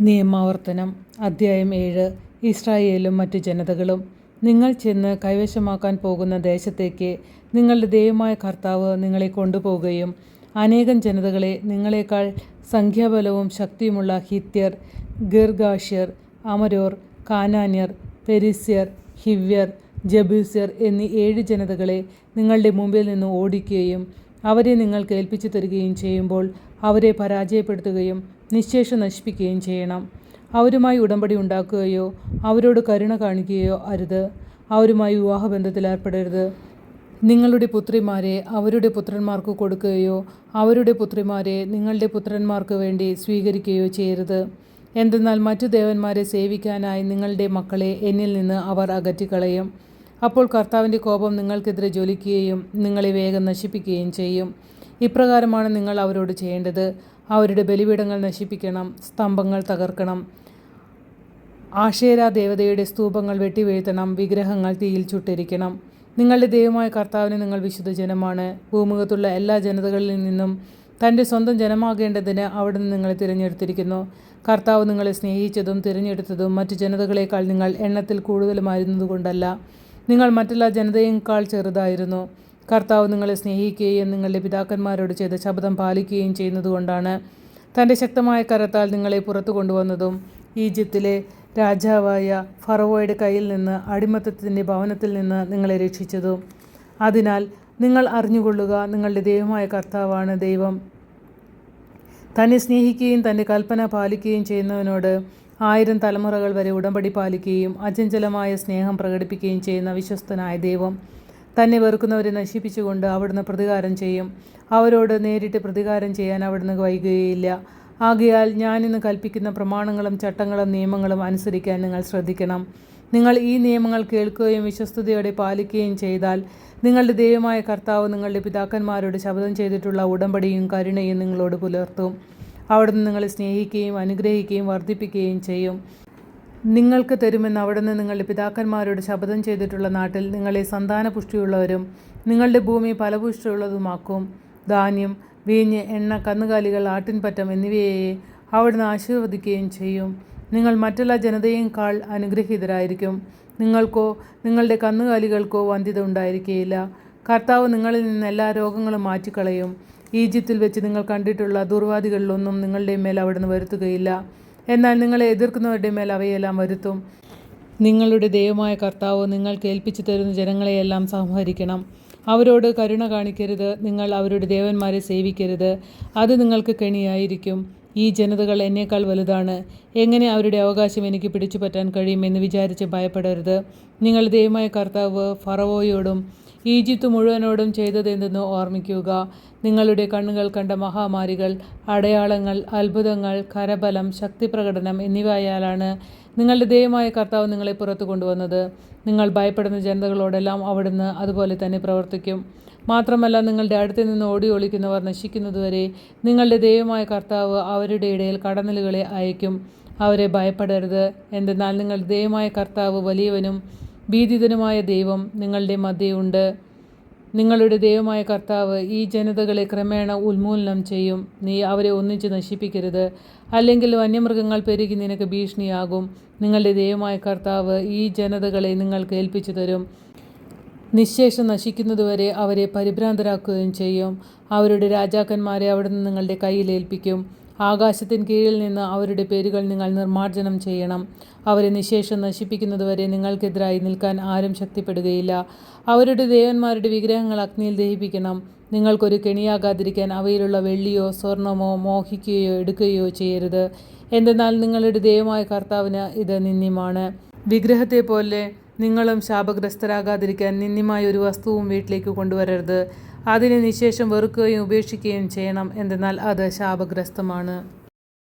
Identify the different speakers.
Speaker 1: നിയമാവർത്തനം അദ്ധ്യായം 7. ഇസ്രായേലും മറ്റു ജനതകളും. നിങ്ങൾ ചെന്ന് കൈവശമാക്കാൻ പോകുന്ന ദേശത്തേക്ക് നിങ്ങളുടെ ദൈവമായ കർത്താവ് നിങ്ങളെ കൊണ്ടുപോകുകയും അനേകം ജനതകളെ, നിങ്ങളെക്കാൾ സംഖ്യാബലവും ശക്തിയുമുള്ള ഹിത്യർ, ഗിർഗാഷ്യർ, അമരോർ, കാനാന്യർ, പെരിസ്യർ, ഹിവ്യർ, ജബൂസ്യർ എന്നീ 7 ജനതകളെ നിങ്ങളുടെ മുമ്പിൽ നിന്ന് ഓടിക്കുകയും അവരെ നിങ്ങൾക്ക് ഏൽപ്പിച്ചു തരികയും ചെയ്യുമ്പോൾ അവരെ പരാജയപ്പെടുത്തുകയും നിശ്ശേഷം നശിപ്പിക്കുകയും ചെയ്യണം. അവരുമായി ഉടമ്പടി ഉണ്ടാക്കുകയോ അവരോട് കരുണ കാണിക്കുകയോ അരുത്. അവരുമായി വിവാഹബന്ധത്തിൽ ഏർപ്പെടരുത്. നിങ്ങളുടെ പുത്രിമാരെ അവരുടെ പുത്രന്മാർക്ക് കൊടുക്കുകയോ അവരുടെ പുത്രിമാരെ നിങ്ങളുടെ പുത്രന്മാർക്ക് വേണ്ടി സ്വീകരിക്കുകയോ ചെയ്യരുത്. എന്തെന്നാൽ മറ്റു ദേവന്മാരെ സേവിക്കാനായി നിങ്ങളുടെ മക്കളെ എന്നിൽ നിന്ന് അവർ അകറ്റിക്കളയും. അപ്പോൾ കർത്താവിൻ്റെ കോപം നിങ്ങൾക്കെതിരെ ജ്വലിക്കുകയും നിങ്ങളെ വേഗം നശിപ്പിക്കുകയും ചെയ്യും. ഇപ്രകാരമാണ് നിങ്ങൾ അവരോട് ചെയ്യേണ്ടത്. അവരുടെ ബലിപീഠങ്ങൾ നശിപ്പിക്കണം, സ്തംഭങ്ങൾ തകർക്കണം, ആശേരാ ദേവതയുടെ സ്തൂപങ്ങൾ വെട്ടിവീഴ്ത്തണം, വിഗ്രഹങ്ങൾ തീയിൽ ചുട്ടിരിക്കണം. നിങ്ങളുടെ ദൈവമായ കർത്താവിന് നിങ്ങൾ വിശുദ്ധ ജനമാണ്. ഭൂമുഖത്തുള്ള എല്ലാ ജനതകളിൽ നിന്നും തൻ്റെ സ്വന്തം ജനമാകേണ്ടതിന് അവിടുന്ന് നിങ്ങളെ തിരഞ്ഞെടുത്തിരിക്കുന്നു. കർത്താവ് നിങ്ങളെ സ്നേഹിച്ചതും തിരഞ്ഞെടുത്തതും മറ്റു ജനതകളേക്കാൾ നിങ്ങൾ എണ്ണത്തിൽ കൂടുതലുമായിരുന്നതുകൊണ്ടല്ല, നിങ്ങൾ മറ്റെല്ലാ ജനതയേക്കാൾ ചെറുതായിരുന്നു. കർത്താവ് നിങ്ങളെ സ്നേഹിക്കുകയും നിങ്ങളുടെ പിതാക്കന്മാരോട് ചെയ്ത ശപഥം പാലിക്കുകയും ചെയ്യുന്നതുകൊണ്ടാണ്. തൻ്റെ ശക്തമായ കരത്താൽ നിങ്ങളെ പുറത്തു കൊണ്ടുവന്നതും ഈജിപ്തിലെ രാജാവായ ഫറവോയുടെ കയ്യിൽ നിന്ന്, അടിമത്തത്തിൻ്റെ ഭവനത്തിൽ നിന്ന് നിങ്ങളെ രക്ഷിച്ചതും. അതിനാൽ നിങ്ങൾ അറിഞ്ഞുകൊള്ളുക, നിങ്ങളുടെ ദൈവമായ കർത്താവാണ് ദൈവം. തന്നെ സ്നേഹിക്കുകയും തൻ്റെ കൽപ്പന പാലിക്കുകയും ചെയ്യുന്നവനോട് 1000 തലമുറകൾ വരെ ഉടമ്പടി പാലിക്കുകയും അചഞ്ചലമായ സ്നേഹം പ്രകടിപ്പിക്കുകയും ചെയ്യുന്ന വിശ്വസ്തനായ ദൈവം. തന്നെ വെറുക്കുന്നവരെ നശിപ്പിച്ചുകൊണ്ട് അവിടുന്ന് പ്രതികാരം ചെയ്യും. അവരോട് നേരിട്ട് പ്രതികാരം ചെയ്യാൻ അവിടുന്ന് വൈകുകയില്ല. ആകയാൽ ഞാനിന്ന് കൽപ്പിക്കുന്ന പ്രമാണങ്ങളും ചട്ടങ്ങളും നിയമങ്ങളും അനുസരിക്കാൻ നിങ്ങൾ ശ്രദ്ധിക്കണം. നിങ്ങൾ ഈ നിയമങ്ങൾ കേൾക്കുകയും വിശ്വസ്തയോടെ പാലിക്കുകയും ചെയ്താൽ നിങ്ങളുടെ ദൈവമായ കർത്താവ് നിങ്ങളുടെ പിതാക്കന്മാരോട് ശപഥം ചെയ്തിട്ടുള്ള ഉടമ്പടിയും കരുണയും നിങ്ങളോട് പുലർത്തും. അവിടുന്ന് നിങ്ങളെ സ്നേഹിക്കുകയും അനുഗ്രഹിക്കുകയും വർദ്ധിപ്പിക്കുകയും ചെയ്യും. നിങ്ങൾക്ക് തരുമെന്ന് അവിടുന്ന് നിങ്ങളുടെ പിതാക്കന്മാരോട് ശപഥം ചെയ്തിട്ടുള്ള നാട്ടിൽ നിങ്ങളെ സന്താനപുഷ്ടിയുള്ളവരും നിങ്ങളുടെ ഭൂമി ഫലപുഷ്ടിയുള്ളതുമാക്കും. ധാന്യം, വീഞ്ഞ്, എണ്ണ, കന്നുകാലികൾ, ആട്ടിൻപറ്റം എന്നിവയെ അവിടുന്ന് ആശീർവദിക്കുകയും ചെയ്യും. നിങ്ങൾ മറ്റെല്ലാ ജനതയേക്കാൾ അനുഗ്രഹീതരായിരിക്കും. നിങ്ങൾക്കോ നിങ്ങളുടെ കന്നുകാലികൾക്കോ വന്ധ്യത ഉണ്ടായിരിക്കുകയില്ല. കർത്താവ് നിങ്ങളിൽ നിന്ന് എല്ലാ രോഗങ്ങളും മാറ്റിക്കളയും. ഈജിപ്തിൽ വെച്ച് നിങ്ങൾ കണ്ടിട്ടുള്ള ദുർവാദികളിലൊന്നും നിങ്ങളുടെ മേൽ അവിടുന്ന് വരുത്തുകയില്ല. എന്നാൽ നിങ്ങളെ എതിർക്കുന്നവരുടെ മേൽ അവയെല്ലാം വരുത്തും. നിങ്ങളുടെ ദൈവമായ കർത്താവ് നിങ്ങൾക്ക് ഏൽപ്പിച്ചു തരുന്ന ജനങ്ങളെയെല്ലാം സംഹരിക്കണം. അവരോട് കരുണ കാണിക്കരുത്. നിങ്ങൾ അവരുടെ ദേവന്മാരെ സേവിക്കരുത്. അത് നിങ്ങൾക്ക് കെണിയായിരിക്കും. ഈ ജനതകൾ എന്നേക്കാൾ വലുതാണ്. എങ്ങനെ അവരുടെ അവകാശം എനിക്ക് പിടിച്ചു പറ്റാൻ കഴിയുമെന്ന് വിചാരിച്ച് ഭയപ്പെടരുത്. നിങ്ങളുടെ ദൈവമായ കർത്താവ് ഫറവോയോടും ഈജിപ്ത് മുഴുവനോടും ചെയ്തതെന്തെന്ന് ഓർമ്മിക്കുക. നിങ്ങളുടെ കണ്ണുകൾ കണ്ട മഹാമാരികൾ, അടയാളങ്ങൾ, അത്ഭുതങ്ങൾ, കരബലം, ശക്തിപ്രകടനം എന്നിവയാലാണ് നിങ്ങളുടെ ദൈവമായ കർത്താവ് നിങ്ങളെ പുറത്തു കൊണ്ടുവന്നത്. നിങ്ങൾ ഭയപ്പെടുന്ന ജനതകളോടെല്ലാം അവിടുന്ന് അതുപോലെ തന്നെ പ്രവർത്തിക്കും. മാത്രമല്ല, നിങ്ങളുടെ അടുത്ത് നിന്ന് ഓടി ഒളിക്കുന്നവർ നശിക്കുന്നതുവരെ നിങ്ങളുടെ ദൈവമായ കർത്താവ് അവരുടെ ഇടയിൽ കടന്നലുകളെ അയക്കും. അവരെ ഭയപ്പെടരുത്. എന്തെന്നാൽ നിങ്ങളുടെ ദൈവമായ കർത്താവ് വലിയവനും ഭീതിതനുമായ ദൈവം നിങ്ങളുടെ മധ്യയുണ്ട്. നിങ്ങളുടെ ദൈവമായ കർത്താവ് ഈ ജനതകളെ ക്രമേണ ഉന്മൂലനം ചെയ്യും. നീ അവരെ ഒന്നിച്ച് നശിപ്പിക്കരുത്, അല്ലെങ്കിൽ വന്യമൃഗങ്ങൾ പെരുകി നിനക്ക് ഭീഷണിയാകും. നിങ്ങളുടെ ദൈവമായ കർത്താവ് ഈ ജനതകളെ നിങ്ങൾക്ക് ഏൽപ്പിച്ചു തരും. നിശ്ശേഷം നശിക്കുന്നതുവരെ അവരെ പരിഭ്രാന്തരാക്കുകയും ചെയ്യും. അവരുടെ രാജാക്കന്മാരെ അവിടുന്ന് നിങ്ങളുടെ കയ്യിൽ ഏൽപ്പിക്കും. ആകാശത്തിന് കീഴിൽ നിന്ന് അവരുടെ പേരുകൾ നിങ്ങൾ നിർമ്മാർജ്ജനം ചെയ്യണം. അവരെ നിശ്ശേഷം നശിപ്പിക്കുന്നതുവരെ നിങ്ങൾക്കെതിരായി നിൽക്കാൻ ആരും ശക്തിപ്പെടുകയില്ല. അവരുടെ ദേവന്മാരുടെ വിഗ്രഹങ്ങൾ അഗ്നിയിൽ ദഹിപ്പിക്കണം. നിങ്ങൾക്കൊരു കെണിയാകാതിരിക്കാൻ അവയിലുള്ള വെള്ളിയോ സ്വർണമോ മോഹിക്കുകയോ എടുക്കുകയോ ചെയ്യരുത്. എന്തെന്നാൽ നിങ്ങളുടെ ദൈവമായ കർത്താവിന് ഇത് നിന്ദ്യമാണ്. വിഗ്രഹത്തെ പോലെ നിങ്ങളും ശാപഗ്രസ്തരാകാതിരിക്കാൻ നിന്ദ്യമായ ഒരു വസ്തുവും വീട്ടിലേക്ക് കൊണ്ടുവരരുത്. അതിനെ നിശ്ശേഷം വെറുക്കുകയും ഉപേക്ഷിക്കുകയും ചെയ്യണം. എന്തെന്നാൽ അത് ശാപഗ്രസ്തമാണ്.